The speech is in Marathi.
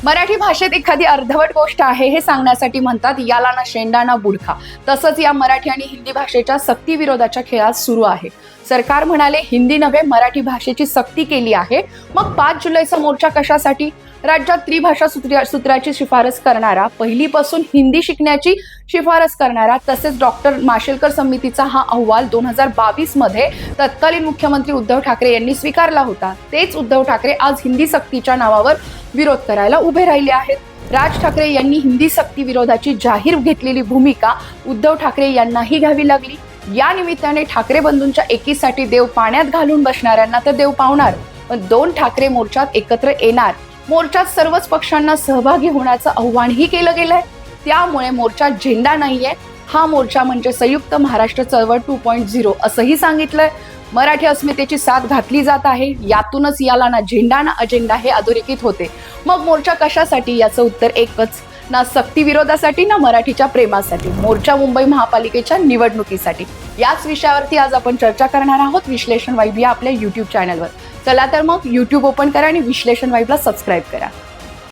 मराठी भाषेत एखादी अर्धवट गोष्ट आहे हे सांगण्यासाठी म्हणतात याला ना शेंडा ना बुडखा. तसंच या मराठी आणि हिंदी भाषेच्या सक्ती विरोधाच्या खेळात सुरू आहे. सरकार म्हणाले हिंदी नव्हे मराठी भाषेची सक्ती केली आहे. मग 5 जुलैचा मोर्चा कशासाठी? राज्यात त्रिभाषा सूत्राची शिफारस करणारा, पहिलीपासून हिंदी शिकण्याची शिफारस करणारा तसेच डॉक्टर माशेलकर समितीचा हा अहवाल 2022 मध्ये तत्कालीन मुख्यमंत्री उद्धव ठाकरे यांनी स्वीकारला होता. तेच उद्धव ठाकरे आज हिंदी सक्तीच्या नावावर विरोध करायला उभे राहिले आहेत. राज ठाकरे यांनी हिंदी सक्ती विरोधाची जाहीर घेतलेली भूमिका उद्धव ठाकरे यांनाही घ्यावी लागली. या निमित्ताने ठाकरे बंधूंच्या एकीसाठी देव पाण्यात घालून बसणाऱ्यांना तर देव पावणार, पण 2 ठाकरे मोर्चात एकत्र येणार. मोर्चात सर्वच पक्षांना सहभागी होण्याचं आव्हानही केलं गेलंय. त्यामुळे मोर्चा झेंडा नाहीये, हा मोर्चा म्हणजे संयुक्त महाराष्ट्र चळवळ 2.0 असंही सांगितलंय. मराठी अस्मितेची साथ घातली जात आहे. यातूनच याला ना झेंडा ना अजेंडा हे अधोरेखित होते. मग मोर्चा कशासाठी? याचं उत्तर एकच, ना सक्ती विरोधासाठी ना मराठीच्या प्रेमासाठी. मोर्चा मुंबई महापालिकेच्या निवडणुकीसाठी. याच विषयावरती आज आपण चर्चा करणार आहोत विश्लेषण वाईब या आपल्या YouTube चॅनलवर. चला तर मग YouTube ओपन करा आणि विश्लेषण वाईबला सबस्क्राईब करा.